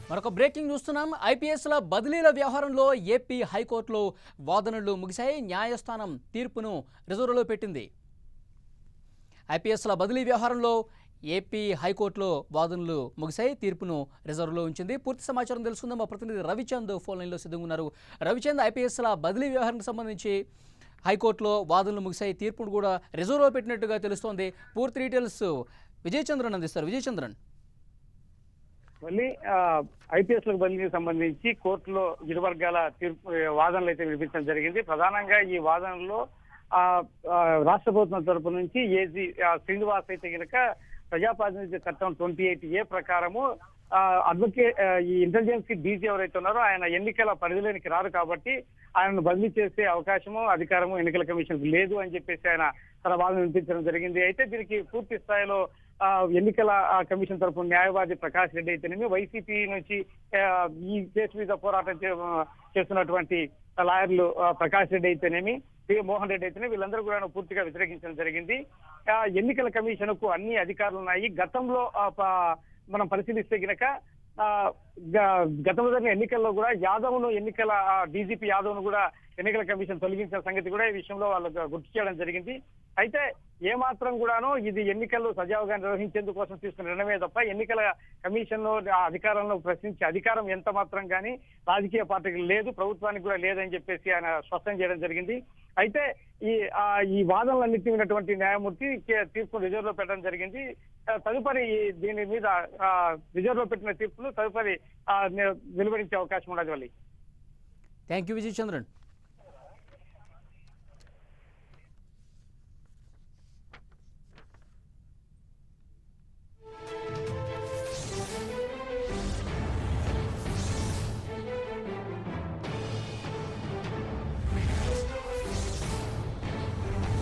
మరొక బ్రేకింగ్ చూస్తున్నాం. ఐపీఎస్ల బదిలీల వ్యవహారంలో ఏపీ హైకోర్టులో వాదనలు ముగిశాయి. న్యాయస్థానం తీర్పును రిజర్వులో పెట్టింది. ఐపీఎస్ల బదిలీ వ్యవహారంలో ఏపీ హైకోర్టులో వాదనలు ముగిశాయి. తీర్పును రిజర్వులో ఉంచింది. పూర్తి సమాచారం తెలుసుకుందాం. మా ప్రతినిధి రవిచంద్ ఫోన్ లైన్లో సిద్ధంగా ఉన్నారు. రవిచంద్, ఐపీఎస్ల బదిలీ వ్యవహారానికి సంబంధించి హైకోర్టులో వాదనలు ముగిశాయి. తీర్పును కూడా రిజర్వులో పెట్టినట్టుగా తెలుస్తోంది. పూర్తి డీటెయిల్స్ విజయచంద్రన్ అందిస్తారు. విజయచంద్రన్, మళ్ళీ ఐపీఎస్లకు బదిలీకి సంబంధించి కోర్టులో ఇరు వర్గాల తీర్పు వాదనలు అయితే వినిపించడం జరిగింది. ప్రధానంగా ఈ వాదనలో రాష్ట్ర ప్రభుత్వం తరపు నుంచి ఏజీ శ్రీనివాస్ అయితే కనుక ప్రజాప్రాతినిధ్య చట్టం 28A ప్రకారము అడ్వకేట్ ఈ ఇంటెలిజెన్స్ డీజీ ఎవరైతే ఉన్నారో ఆయన ఎన్నికల పరిధిలోనికి రారు కాబట్టి ఆయనను బదిలీ చేసే అవకాశము అధికారము ఎన్నికల కమిషన్ లేదు అని చెప్పేసి ఆయన తన వాదన వినిపించడం జరిగింది. అయితే దీనికి పూర్తి స్థాయిలో ఎన్నికల కమిషన్ తరఫున న్యాయవాది ప్రకాష్ రెడ్డి అయితేనేమి, వైసీపీ నుంచి ఈ కేసు మీద పోరాటం చేస్తున్నటువంటి లాయర్లు ప్రకాష్ రెడ్డి అయితేనేమి, మోహన్ రెడ్డి అయితేనే వీళ్ళందరూ కూడా పూర్తిగా వ్యతిరేకించడం జరిగింది. ఎన్నికల కమిషన్ కు అన్ని అధికారులు ఉన్నాయి. గతంలో మనం పరిశీలిస్తే గనక గతంలో జరిగిన ఎన్నికల్లో కూడా యాదవ్ను ఎన్నికల డీజీపీ యాదవ్ను కూడా ఎన్నికల కమిషన్ తొలగించిన సంగతి కూడా ఈ విషయంలో వాళ్ళు గుర్తు చేయడం జరిగింది. అయితే ఏమాత్రం కూడాను ఇది ఎన్నికలు సజావుగా నిర్వహించేందుకు కోసం తీసుకున్న నిర్ణయమే తప్ప ఎన్నికల కమిషన్ అధికారంలో ప్రశ్నించే అధికారం ఎంత మాత్రం కానీ రాజకీయ పార్టీకి లేదు, ప్రభుత్వానికి కూడా లేదని చెప్పేసి ఆయన స్పష్టం చేయడం జరిగింది. అయితే ఈ వాదనలన్నింటినీ విన్నటువంటి న్యాయమూర్తి తీర్పును రిజర్వ్ లో పెట్టడం జరిగింది. తదుపరి దీని మీద రిజర్వ్ లో పెట్టిన తీర్పును తదుపరి వెలువరించే అవకాశం ఉన్నది. Thank you Vijayachandran.